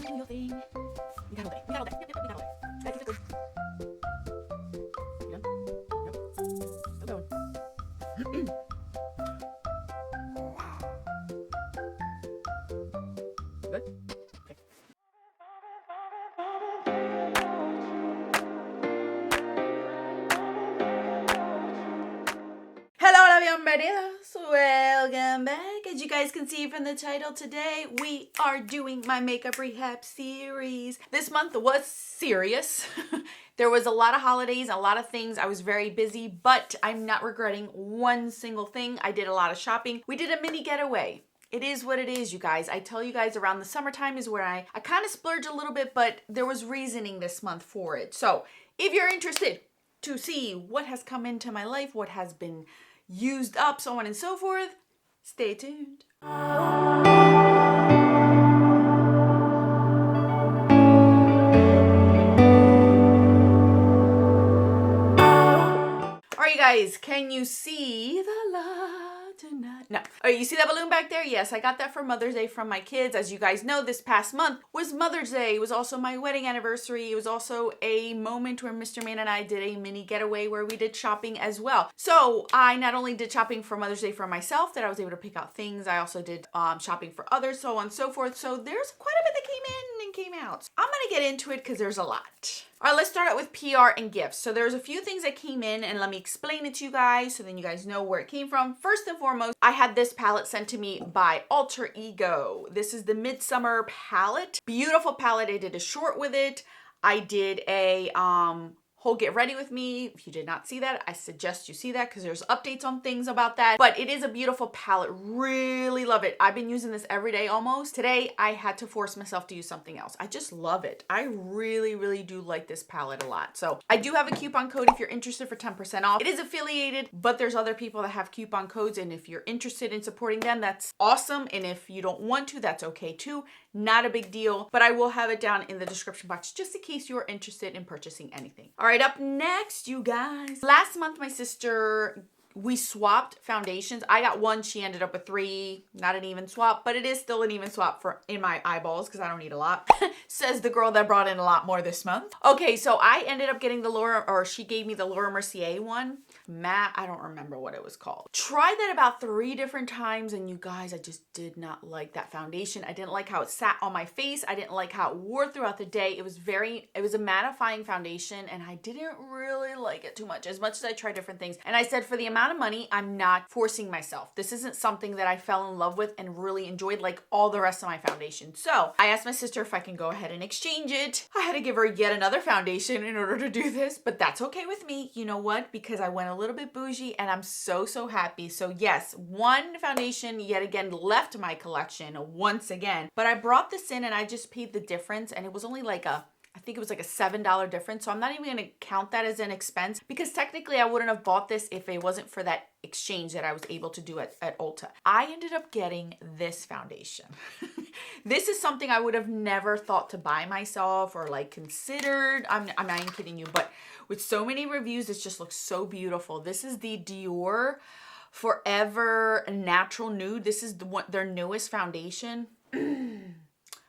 do your thing. We got all day. We got all day. Yep, we got all day. Guys, keep it good. You done? Yep. Still going. Good? Okay. Hola, bienvenidos. Welcome back. As you guys can see from the title, today we are doing my makeup rehab series. This month was serious. There was a lot of holidays, a lot of things. I was very busy, but I'm not regretting one single thing. I did a lot of shopping. We did a mini getaway. It is what it is, you guys. I tell you guys around the summertime is where I kind of splurge a little bit, but there was reasoning this month for it. So if you're interested to see what has come into my life, what has been used up, so on and so forth, stay tuned. All right, you guys, can you see the light tonight? No. Oh, you see that balloon back there? Yes, I got that for Mother's Day from my kids. As you guys know, this past month was Mother's Day. It was also my wedding anniversary. It was also a moment where Mr. Man and I did a mini getaway where we did shopping as well. So I not only did shopping for Mother's Day for myself, that I was able to pick out things. I also did shopping for others, so on and so forth. So there's quite a bit that came in and came out. I'm going to get into it because there's a lot. All right, let's start out with PR and gifts. So there's a few things that came in, and let me explain it to you guys so then you guys know where it came from. First and foremost, I had this palette sent to me by Alter Ego. This is the Midsummer palette. Beautiful palette. I did a short with it. I did a whole get ready with me. If you did not see that, I suggest you see that because there's updates on things about that. But it is a beautiful palette. Really love it. I've been using this every day almost. Today, I had to force myself to use something else. I just love it. I really, really do like this palette a lot. So I do have a coupon code if you're interested for 10% off. It is affiliated, but there's other people that have coupon codes. And if you're interested in supporting them, that's awesome. And if you don't want to, that's okay too. Not a big deal, but I will have it down in the description box just in case you're interested in purchasing anything. All right, up next, you guys. Last month, my sister, we swapped foundations. I got one, she ended up with three. Not an even swap, but it is still an even swap for in my eyeballs because I don't need a lot. Says the girl that brought in a lot more this month. Okay, so I ended up getting the Laura, or she gave me the Laura Mercier one. Matte, I don't remember what it was called. Tried that about 3 different times, and you guys, I just did not like that foundation. I didn't like how it sat on my face. I didn't like how it wore throughout the day. It was a mattifying foundation, and I didn't really like it too much as I tried different things. And I said, for the amount of money, I'm not forcing myself. This isn't something that I fell in love with and really enjoyed like all the rest of my foundation. So I asked my sister if I can go ahead and exchange it. I had to give her yet another foundation in order to do this, but that's okay with me. You know what? Because I went a little bit bougie and I'm so happy. So yes, one foundation yet again left my collection once again, but I brought this in and I just paid the difference, and it was only like I think it was like a $7 difference. So I'm not even going to count that as an expense because technically I wouldn't have bought this if it wasn't for that exchange that I was able to do at Ulta. I ended up getting this foundation. This is something I would have never thought to buy myself or like considered. I'm not even kidding you, but with so many reviews, this just looks so beautiful. This is the Dior Forever Natural Nude. This is their newest foundation.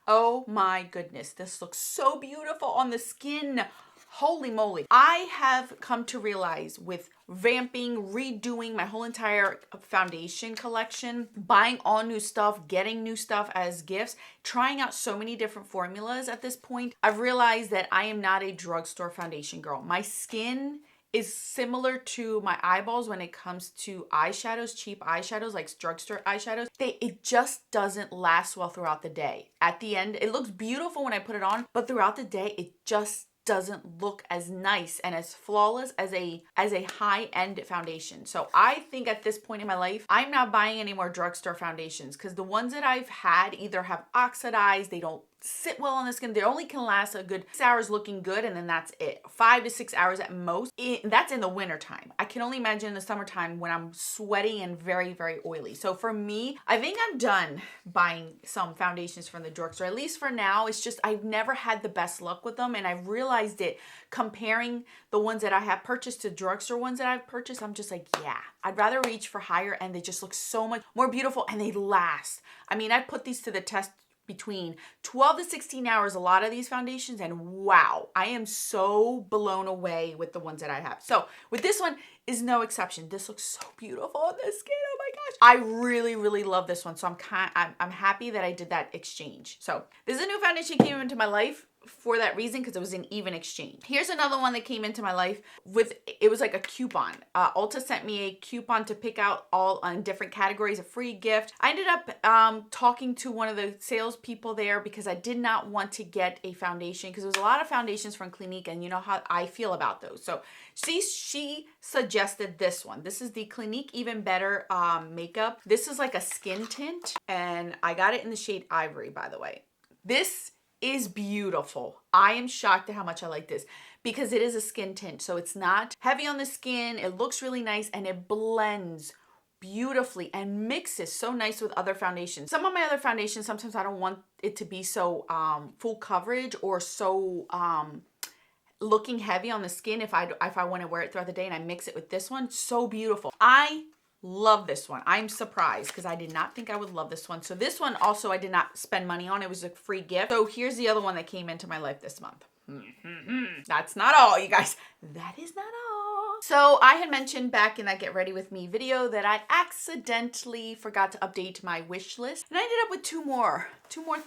Oh my goodness, this looks so beautiful on the skin. Holy moly. I have come to realize with vamping, redoing my whole entire foundation collection, buying all new stuff, getting new stuff as gifts, trying out so many different formulas at this point, I've realized that I am not a drugstore foundation girl. My skin is similar to my eyeballs when it comes to eyeshadows, cheap eyeshadows, like drugstore eyeshadows. It just doesn't last well throughout the day. At the end, it looks beautiful when I put it on, but throughout the day, it just doesn't look as nice and as flawless as a high-end foundation. So I think at this point in my life, I'm not buying any more drugstore foundations because the ones that I've had either have oxidized, they don't sit well on the skin. They only can last a good 6 hours looking good, and then that's it. 5 to 6 hours at most. That's in the winter time. I can only imagine in the summertime when I'm sweaty and very, very oily. So for me, I think I'm done buying some foundations from the drugstore. At least for now, it's just I've never had the best luck with them, and I've realized it comparing the ones that I have purchased to drugstore ones that I've purchased. I'm just like, yeah, I'd rather reach for higher, and they just look so much more beautiful and they last. I mean, I put these to the test between 12 to 16 hours, a lot of these foundations, and wow, I am so blown away with the ones that I have. So with this one is no exception. This looks so beautiful on the skin. Oh my gosh. I really, really love this one. So I'm happy that I did that exchange. So this is a new foundation that came into my life for that reason, because it was an even exchange. Here's another one that came into my life it was like a coupon. Ulta sent me a coupon to pick out all on different categories, a free gift. I ended up talking to one of the salespeople there because I did not want to get a foundation, because there was a lot of foundations from Clinique, and you know how I feel about those. So she suggested this one. This is the Clinique Even Better makeup. This is like a skin tint, and I got it in the shade Ivory, by the way. This is beautiful. I am shocked at how much I like this, because it is a skin tint. So it's not heavy on the skin. It looks really nice, and it blends beautifully and mixes so nice with other foundations. Some of my other foundations, sometimes I don't want it to be so full coverage or so looking heavy on the skin if I want to wear it throughout the day, and I mix it with this one. So beautiful. I love this one. I'm surprised because I did not think I would love this one. So this one also I did not spend money on. It was a free gift. So here's the other one that came into my life this month. That's not all, you guys. That is not all. So I had mentioned back in that Get Ready With Me video that I accidentally forgot to update my wish list, and I ended up with two more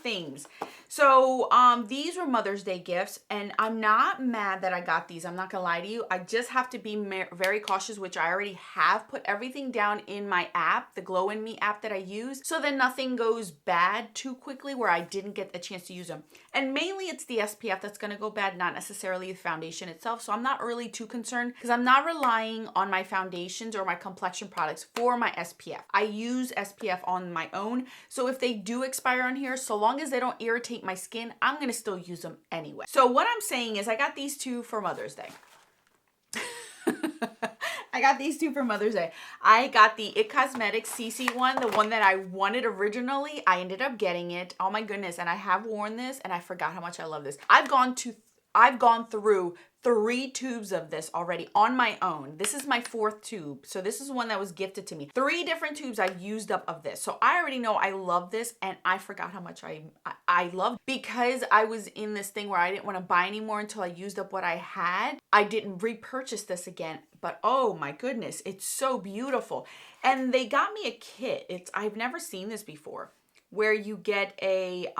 things. So these were Mother's Day gifts, and I'm not mad that I got these. I'm not gonna lie to you. I just have to be very cautious, which I already have put everything down in my app, the Glow in Me app that I use, so that nothing goes bad too quickly where I didn't get a chance to use them. And mainly it's the SPF that's gonna go bad, not necessarily the foundation itself. So I'm not really too concerned, because I'm not relying on my foundations or my complexion products for my SPF. I use SPF on my own. So if they do expire on here, so long as they don't irritate my skin, I'm gonna still use them anyway. So what I'm saying is I got these two for Mother's Day. I got these two for Mother's Day. I got the It Cosmetics CC one, the one that I wanted originally. I ended up getting it. Oh my goodness. And I have worn this, and I forgot how much I love this. I've gone through 3 tubes of this already on my own. This is my 4th tube. So this is one that was gifted to me. 3 different tubes I've used up of this. So I already know I love this, and I forgot how much I love, because I was in this thing where I didn't want to buy anymore until I used up what I had. I didn't repurchase this again, but oh my goodness, it's so beautiful. And they got me a kit. I've never seen this before, where you get a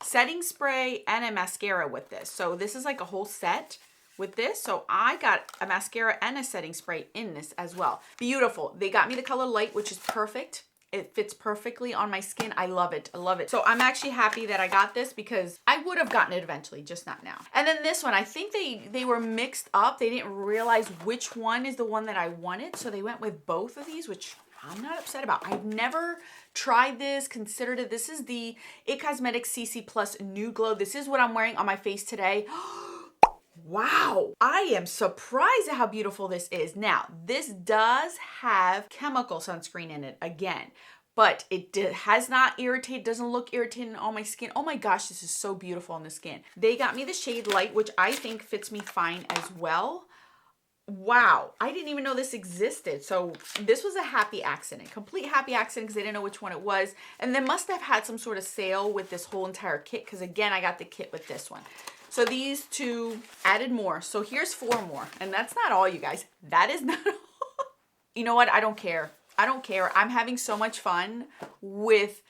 setting spray and a mascara with this. So this is like a whole set with this. So I got a mascara and a setting spray in this as well. Beautiful. They got me the color light, which is perfect. It fits perfectly on my skin. I love it. I love it. So I'm actually happy that I got this, because I would have gotten it eventually, just not now. And then this one, I think they were mixed up. They didn't realize which one is the one that I wanted. So they went with both of these, which I'm not upset about. I've never tried this, considered it. This is the It Cosmetics CC Plus Nude Glow. This is what I'm wearing on my face today. Wow, I am surprised at how beautiful this is. Now, this does have chemical sunscreen in it again, but it has not irritated, doesn't look irritating on my skin. Oh my gosh, this is so beautiful on the skin. They got me the shade Light, which I think fits me fine as well. Wow, I didn't even know this existed. So this was a happy accident, complete happy accident, because I didn't know which one it was. And they must have had some sort of sale with this whole entire kit, because again, I got the kit with this one. So these two added more. So here's 4 more. And that's not all, you guys. That is not all. You know what? I don't care. I don't care. I'm having so much fun with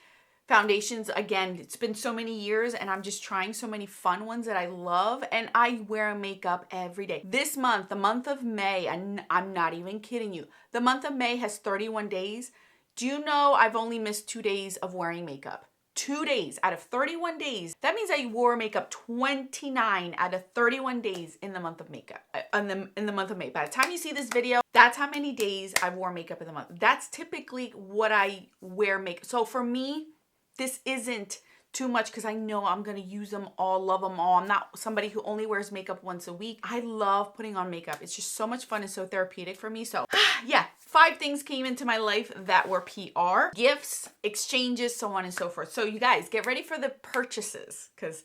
foundations. Again, it's been so many years, and I'm just trying so many fun ones that I love, and I wear makeup every day. This month, the month of May, and I'm not even kidding you, the month of May has 31 days. Do you know I've only missed 2 days of wearing makeup? 2 days out of 31 days. That means I wore makeup 29 out of 31 days in the month of makeup, in the month of May. By the time you see this video, that's how many days I wore makeup in the month. That's typically what I wear makeup. So for me, this isn't too much, because I know I'm going to use them all, love them all. I'm not somebody who only wears makeup once a week. I love putting on makeup. It's just so much fun and so therapeutic for me. So yeah, 5 things came into my life that were PR, gifts, exchanges, so on and so forth. So you guys get ready for the purchases, because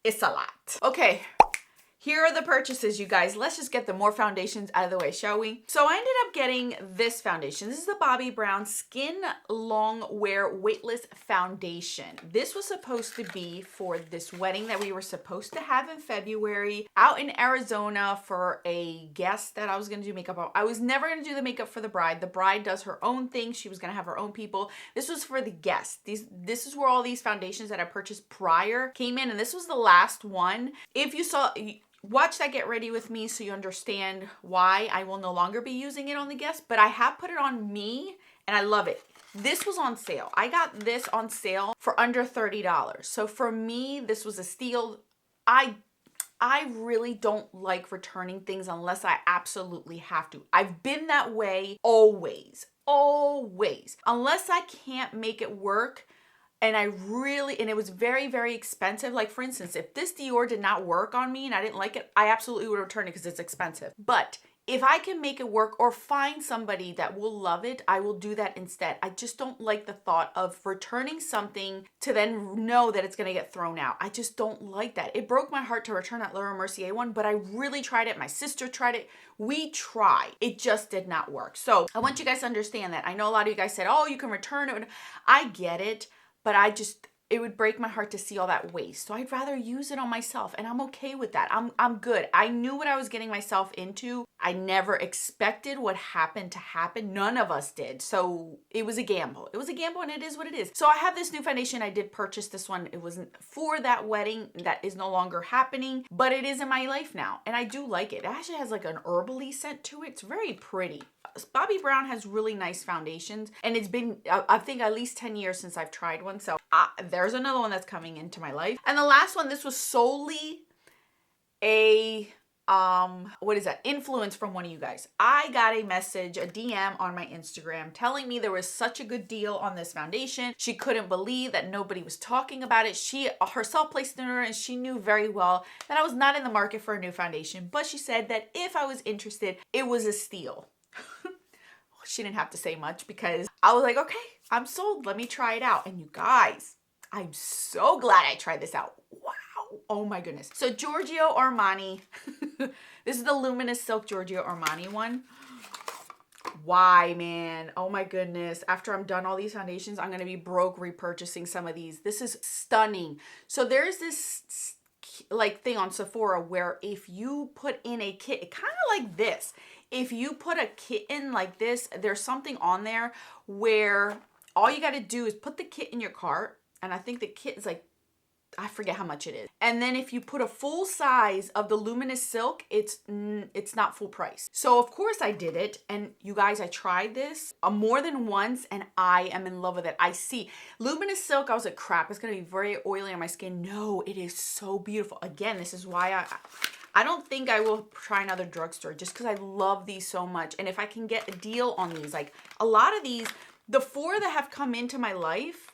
it's a lot. Okay, here are the purchases, you guys. Let's just get the more foundations out of the way, shall we? So I ended up getting this foundation. This is the Bobbi Brown Skin Long Wear Weightless Foundation. This was supposed to be for this wedding that we were supposed to have in February out in Arizona for a guest that I was going to do makeup on. I was never going to do the makeup for the bride. The bride does her own thing. She was going to have her own people. This was for the guests. This is where all these foundations that I purchased prior came in, and this was the last one. If you saw... Watch that Get Ready With Me so you understand why I will no longer be using it on the guests, but I have put it on me and I love it. This was on sale. I got this on sale for under $30. So for me, this was a steal. I really don't like returning things unless I absolutely have to. I've been that way always. Unless I can't make it work. And it was very, very expensive. Like for instance, if this Dior did not work on me and I didn't like it, I absolutely would return it because it's expensive. But if I can make it work or find somebody that will love it, I will do that instead. I just don't like the thought of returning something to then know that it's going to get thrown out. I just don't like that. It broke my heart to return that Laura Mercier one, but I really tried it. My sister tried it. We tried. It just did not work. So I want you guys to understand that. I know a lot of you guys said, oh, you can return it. I get it. But it would break my heart to see all that waste. So I'd rather use it on myself, and I'm okay with that. I'm good. I knew what I was getting myself into. I never expected what happened to happen. None of us did. So it was a gamble. It was a gamble, and it is what it is. So I have this new foundation. I did purchase this one. It wasn't for that wedding. That is no longer happening, but it is in my life now, and I do like it. It actually has like an herbally scent to it. It's very pretty. Bobbi Brown has really nice foundations, and it's been, I think, at least 10 years since I've tried one. So there's another one that's coming into my life. And the last one, this was solely a, influence from one of you guys. I got a message, a DM on my Instagram telling me there was such a good deal on this foundation. She couldn't believe that nobody was talking about it. She herself placed an order, and she knew very well that I was not in the market for a new foundation, but she said that if I was interested, it was a steal. She didn't have to say much because I was like, okay, I'm sold. Let me try it out. And you guys, I'm so glad I tried this out. Wow. Oh my goodness. So Giorgio Armani, this is the Luminous Silk Giorgio Armani one. Why, man? Oh my goodness. After I'm done all these foundations, I'm going to be broke repurchasing some of these. This is stunning. So there's this like thing on Sephora where if you put in a kit, kind of like this, if you put a kit in like this, there's something on there where all you got to do is put the kit in your cart. And I think the kit is like, I forget how much it is. And then if you put a full size of the Luminous Silk, it's not full price. So of course I did it. And you guys, I tried this more than once and I am in love with it. I see Luminous Silk. I was like, crap, it's going to be very oily on my skin. No, it is so beautiful. Again, this is why I don't think I will try another drugstore just because I love these so much. And if I can get a deal on these, like a lot of these, the 4 that have come into my life,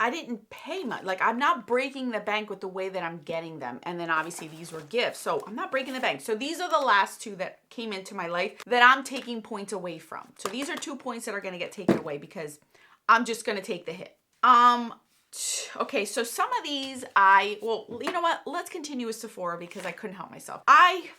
I didn't pay much. Like I'm not breaking the bank with the way that I'm getting them. And then obviously these were gifts. So I'm not breaking the bank. So these are the last 2 that came into my life that I'm taking points away from. So these are 2 points that are going to get taken away because I'm just going to take the hit. Okay, so some of these well, you know what? Let's continue with Sephora because I couldn't help myself. I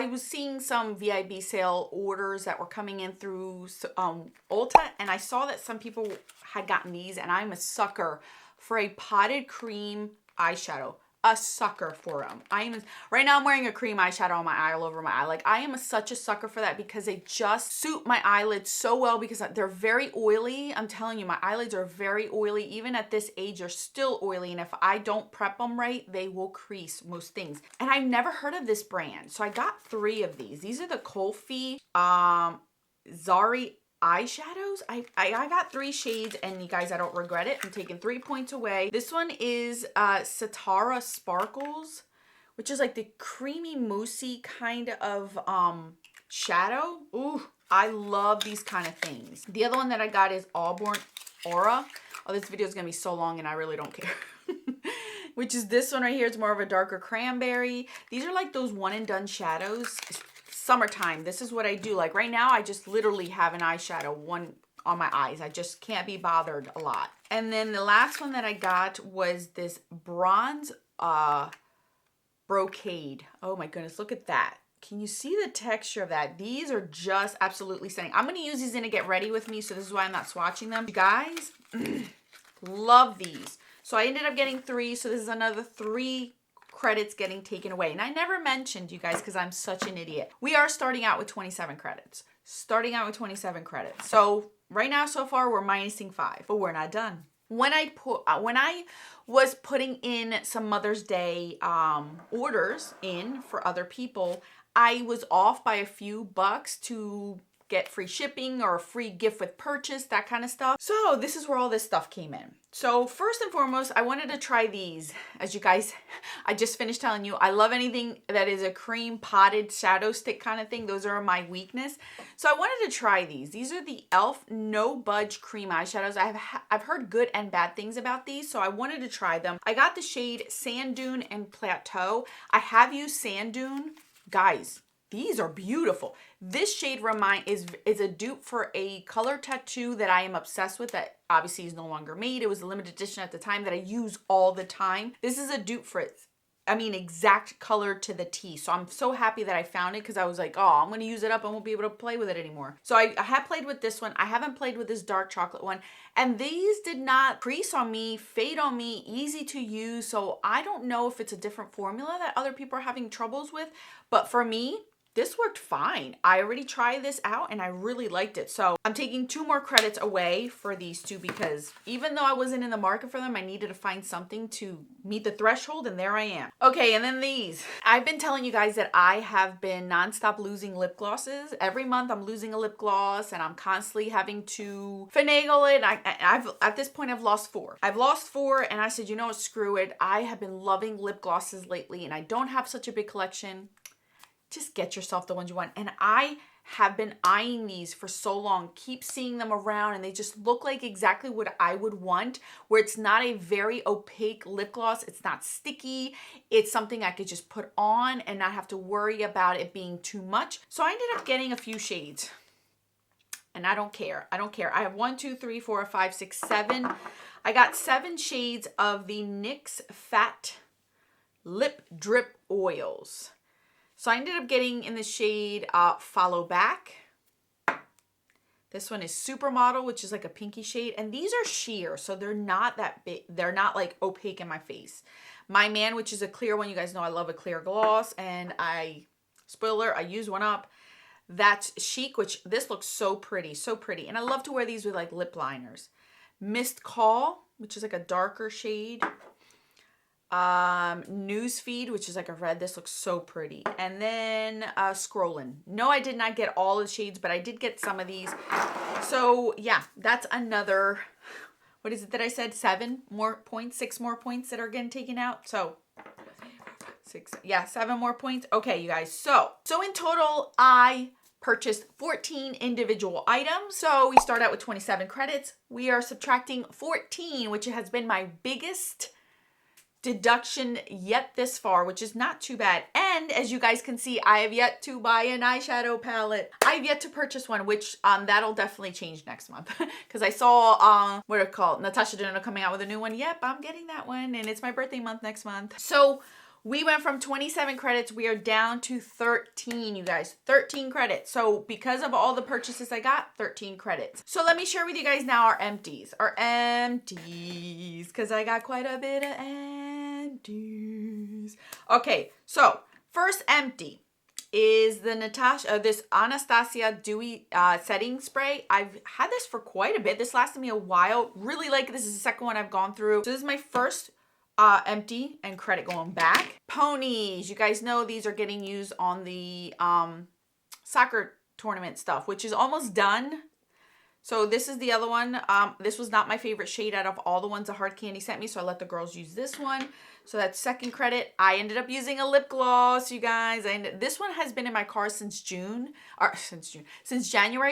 was seeing some VIB sale orders that were coming in through Ulta, and I saw that some people had gotten these, and I'm a sucker for a potted cream eyeshadow. A sucker for them. Right now I'm wearing a cream eyeshadow on my eye, all over my eye. Like I am such a sucker for that because they just suit my eyelids so well because they're very oily. I'm telling you, my eyelids are very oily. Even at this age, they're still oily. And if I don't prep them right, they will crease most things. And I've never heard of this brand. So I got 3 of these. These are the Colfi Zari eyeshadows. I got 3 shades, and you guys, I don't regret it. I'm taking 3 points away. This one is Satara Sparkles, which is like the creamy moussey kind of shadow. Ooh, I love these kind of things. The other one that I got is Auburn Aura. Oh, this video is gonna be so long and I really don't care. Which is this one right here. It's more of a darker cranberry. These are like those one and done shadows. Summertime, this is what I do. Like right now, I just literally have an eyeshadow one on my eyes. I just can't be bothered a lot. And then the last one that I got was this bronze brocade. Oh my goodness, look at that. Can you see the texture of that? These are just absolutely stunning. I'm going to use these in a get ready with me, so this is why I'm not swatching them. You guys, love these. So I ended up getting 3, so this is another 3 credits getting taken away. And I never mentioned, you guys, because I'm such an idiot. We are starting out with 27 credits. Starting out with 27 credits. So right now, so far, we're minusing 5, but we're not done. When I was putting in some Mother's Day orders in for other people, I was off by a few bucks to get free shipping or a free gift with purchase, that kind of stuff. So this is where all this stuff came in. So first and foremost, I wanted to try these. As you guys, I just finished telling you, I love anything that is a cream potted shadow stick kind of thing. Those are my weakness. So I wanted to try these. These are the e.l.f. No Budge Cream Eyeshadows. I've heard good and bad things about these, so I wanted to try them. I got the shade Sand Dune and Plateau. I have used Sand Dune. Guys, these are beautiful. This shade is a dupe for a color tattoo that I am obsessed with that obviously is no longer made. It was a limited edition at the time that I use all the time. This is a dupe for it. I mean, exact color to the T. So I'm so happy that I found it because I was like, oh, I'm going to use it up. I won't be able to play with it anymore. So I have played with this one. I haven't played with this dark chocolate one. And these did not crease on me, fade on me, easy to use. So I don't know if it's a different formula that other people are having troubles with. But for me, this worked fine. I already tried this out and I really liked it. So I'm taking 2 more credits away for these 2 because even though I wasn't in the market for them, I needed to find something to meet the threshold, and there I am. Okay, and then these. I've been telling you guys that I have been nonstop losing lip glosses. Every month I'm losing a lip gloss and I'm constantly having to finagle it. At this point I've lost 4. I've lost 4 and I said, you know what, screw it. I have been loving lip glosses lately and I don't have such a big collection. Just get yourself the ones you want. And I have been eyeing these for so long, keep seeing them around, and they just look like exactly what I would want, where it's not a very opaque lip gloss. It's not sticky. It's something I could just put on and not have to worry about it being too much. So I ended up getting a few shades. And I don't care. I don't care. I have 1, 2, 3, 4, 5, 6, 7. I got 7 shades of the NYX Fat Lip Drip Oils. So I ended up getting in the shade Follow Back. This one is Supermodel, which is like a pinky shade. And these are sheer, so they're not that big. They're not like opaque in my face. My Man, which is a clear one. You guys know I love a clear gloss. And spoiler, I use one up. That's Chic, which this looks so pretty, so pretty. And I love to wear these with like lip liners. Missed Call, which is like a darker shade. Newsfeed, which is like a red. This looks so pretty. And then Scrollin'. No, I did not get all the shades, but I did get some of these. So yeah, that's another, what is it that I said? 7 more points, 6 more points that are getting taken out. So 7 more points. Okay, you guys. So in total, I purchased 14 individual items. So we start out with 27 credits. We are subtracting 14, which has been my biggest deduction yet this far, which is not too bad. And as you guys can see, I have yet to buy an eyeshadow palette. I have yet to purchase one, which that'll definitely change next month because I saw what are it called, Natasha Denona coming out with a new one. Yep, I'm getting that one, and it's my birthday month next month. So we went from 27 credits, we are down to 13, you guys. 13 credits. So because of all the purchases I got, 13 credits. So let me share with you guys now our empties. Our empties, because I got quite a bit of empties. Okay, so first empty is the this Anastasia Dewy setting spray. I've had this for quite a bit. This lasted me a while. Really like it. This is the second one I've gone through. So this is my first empty and credit going back. Ponies, you guys know these are getting used on the soccer tournament stuff, which is almost done. So this is the other one. This was not my favorite shade out of all the ones that Hard Candy sent me, so I let the girls use this one. So that's second credit. I ended up using a lip gloss, you guys. This one has been in my car since January,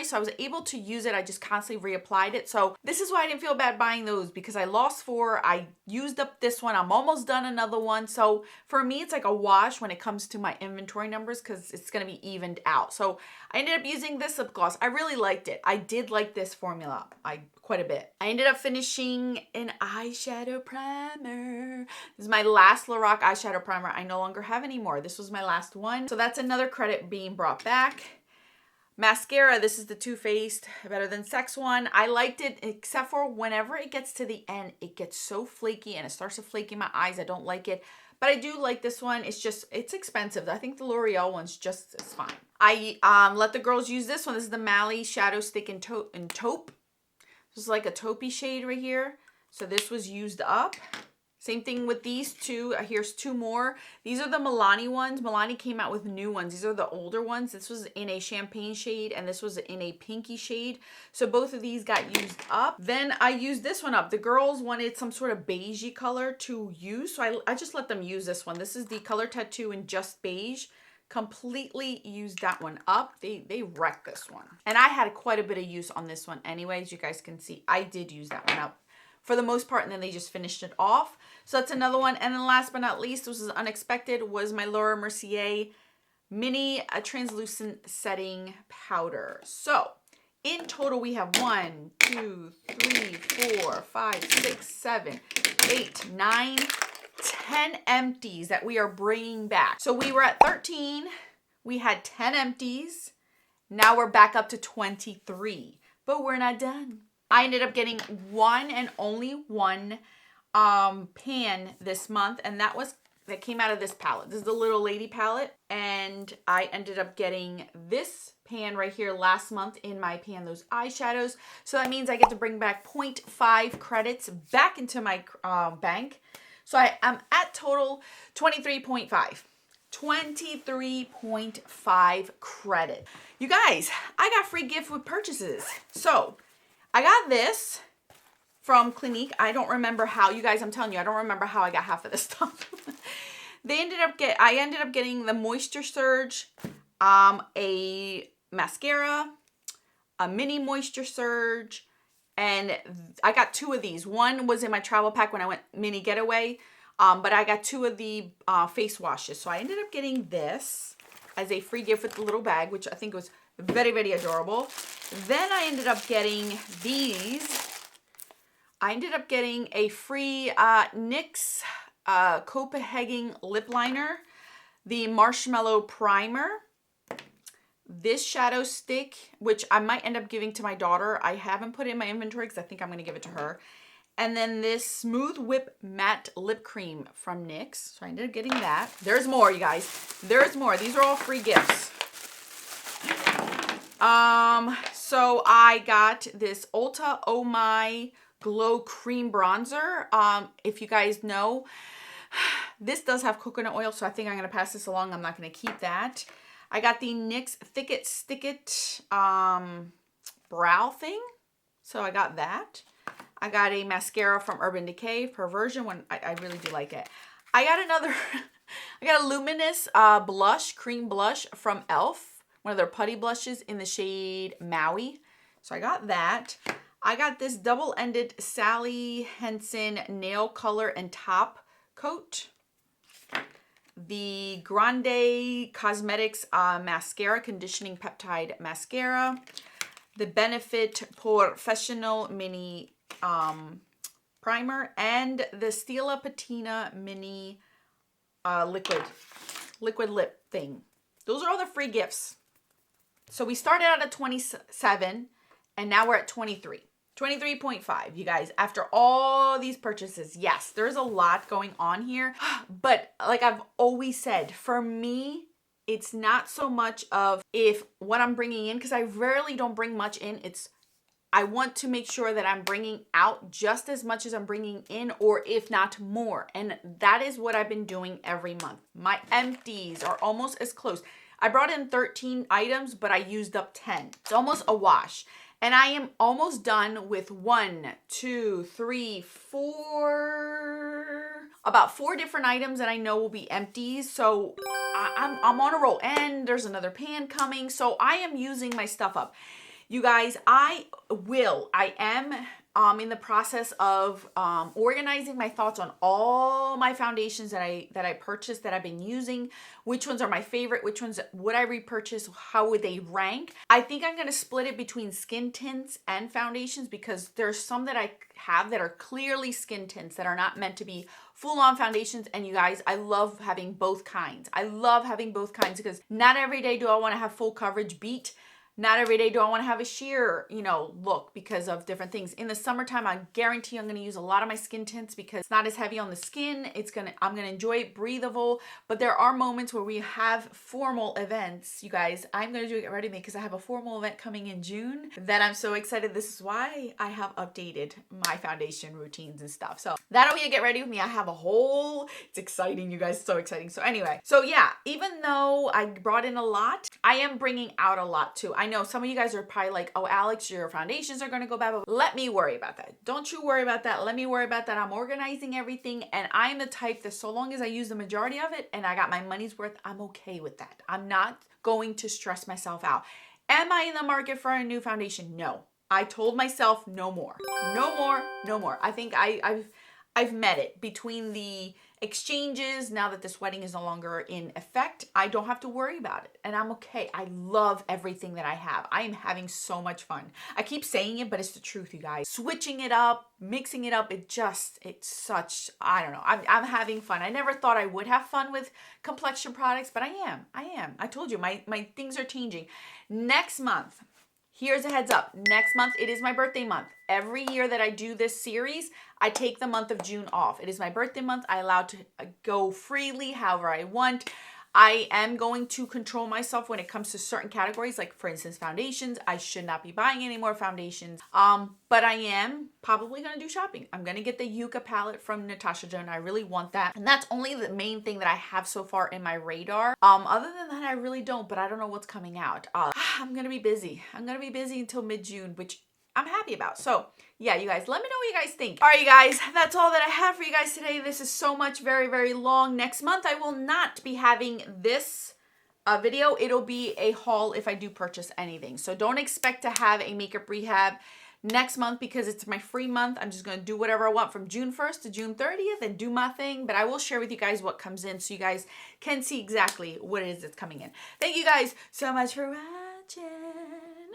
so I was able to use it. I just constantly reapplied it. So this is why I didn't feel bad buying those, because I lost 4. I used up this one. I'm almost done another one. So for me, it's like a wash when it comes to my inventory numbers because it's going to be evened out. So I ended up using this lip gloss. I really liked it. I did like this formula. I quite a bit. I ended up finishing an eyeshadow primer. This is my last Lorac eyeshadow primer. I no longer have any more. This was my last one. So that's another credit being brought back. Mascara, this is the Too Faced Better Than Sex one. I liked it, except for whenever it gets to the end, it gets so flaky and it starts to flake in my eyes. I don't like it. But I do like this one. It's expensive. I think the L'Oreal one's just as fine. I let the girls use this one. This is the Mally Shadow Stick in Taupe. This is like a taupey shade right here. So this was used up. Same thing with these two. Here's two more. These are the Milani ones. Milani came out with new ones. These are the older ones. This was in a champagne shade and this was in a pinky shade. So both of these got used up. Then I used this one up. The girls wanted some sort of beigey color to use. So I just let them use this one. This is the Color Tattoo in Just Beige. Completely used that one up. They wrecked this one. And I had quite a bit of use on this one anyways. You guys can see I did use that one up for the most part, and then they just finished it off. So that's another one. And then last but not least, this was unexpected, was my Laura Mercier Mini Translucent Setting Powder. So in total, we have 1, 2, 3, 4, 5, 6, 7, 8, 9, 10 empties that we are bringing back. So we were at 13. We had 10 empties. Now we're back up to 23, but we're not done. I ended up getting one and only one pan this month, and that came out of this palette. This is the Little Lady palette, and I ended up getting this pan right here last month in my Pan Those eyeshadows. So that means I get to bring back 0.5 credits back into my bank. So I'm at total 23.5. 23.5 credit. You guys, I got free gift with purchases. So I got this from Clinique. I don't remember how, you guys, I'm telling you, I don't remember how I got half of this stuff. I ended up getting the Moisture Surge, a mascara, a mini Moisture Surge, and I got two of these. One was in my travel pack when I went mini getaway, but I got two of the face washes. So I ended up getting this as a free gift with the little bag, which I think was very, very adorable. Then I ended up getting these. I ended up getting a free NYX Copenhagen lip liner, the Marshmallow Primer, this shadow stick, which I might end up giving to my daughter. I haven't put it in my inventory because I think I'm going to give it to her. And then this Smooth Whip Matte Lip Cream from NYX. So I ended up getting that. There's more, you guys. There's more. These are all free gifts. So I got this Ulta Oh My Glow Cream Bronzer. If you guys know, this does have coconut oil, so I think I'm going to pass this along. I'm not going to keep that. I got the NYX Thick It Stick It brow thing. So I got that. I got a mascara from Urban Decay, Perversion, when I really do like it. I got another, I got a luminous blush, cream blush from e.l.f. One of their putty blushes in the shade Maui. So I got that. I got this double-ended Sally Henson nail color and top coat. The Grande Cosmetics mascara, conditioning peptide mascara. The Benefit Professional mini primer, and the Stila Patina mini liquid lip thing. Those are all the free gifts. So we started out at 27 and now we're at 23. 23.5, you guys, after all these purchases. Yes, there's a lot going on here, but like I've always said, for me, it's not so much of if what I'm bringing in, because I rarely don't bring much in. I want to make sure that I'm bringing out just as much as I'm bringing in, or if not more. And that is what I've been doing every month. My empties are almost as close. I brought in 13 items, but I used up 10. It's almost a wash. And I am almost done with 1, 2, 3, 4, about 4 different items that I know will be empties. So I'm on a roll, and there's another pan coming. So I am using my stuff up. You guys, I am in the process of organizing my thoughts on all my foundations that I purchased, that I've been using. Which ones are my favorite? Which ones would I repurchase? How would they rank? I think I'm going to split it between skin tints and foundations, because there's some that I have that are clearly skin tints that are not meant to be full-on foundations. And you guys, I love having both kinds. I love having both kinds because not every day do I want to have full coverage beat. Not every day do I want to have a sheer, look because of different things. In the summertime, I guarantee I'm going to use a lot of my skin tints because it's not as heavy on the skin. I'm going to enjoy it, breathable. But there are moments where we have formal events. You guys, I'm going to do it ready because I have a formal event coming in June that I'm so excited. This is why I have updated my foundation routines and stuff. So that'll be a get ready with me. I have it's exciting, you guys, so exciting. So anyway, yeah, even though I brought in a lot, I am bringing out a lot too. I know some of you guys are probably like, oh, Alex, your foundations are going to go bad. Let me worry about that. Don't you worry about that. Let me worry about that. I'm organizing everything. And I'm the type that so long as I use the majority of it and I got my money's worth, I'm okay with that. I'm not going to stress myself out. Am I in the market for a new foundation? No. I told myself no more. No more. No more. I think I've met it between the exchanges. Now that this wedding is no longer in effect, I don't have to worry about it. And I'm okay. I love everything that I have. I am having so much fun. I keep saying it, but it's the truth, you guys. Switching it up, mixing it up, I don't know. I'm having fun. I never thought I would have fun with complexion products, but I am. I told you, my things are changing. Next month, here's a heads up. Next month, it is my birthday month. Every year that I do this series, I take the month of June off. It is my birthday month. I'm allowed to go freely however I want. I am going to control myself when it comes to certain categories, like for instance, foundations. I should not be buying any more foundations. But I am probably going to do shopping. I'm going to get the Yucca palette from Natasha Joan. I really want that. And that's only the main thing that I have so far in my radar. Other than that, I really don't, but I don't know what's coming out. I'm going to be busy. I'm going to be busy until mid-June, which I'm happy about. So yeah, you guys, let me know what you guys think. All right, you guys, that's all that I have for you guys today. This is so much, very, very long. Next month, I will not be having this video. It'll be a haul if I do purchase anything. So don't expect to have a makeup rehab next month because it's my free month. I'm just going to do whatever I want from June 1st to June 30th and do my thing. But I will share with you guys what comes in so you guys can see exactly what it is that's coming in. Thank you guys so much for watching.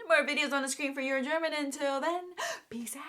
More videos on the screen for your enjoyment. Until then, peace out.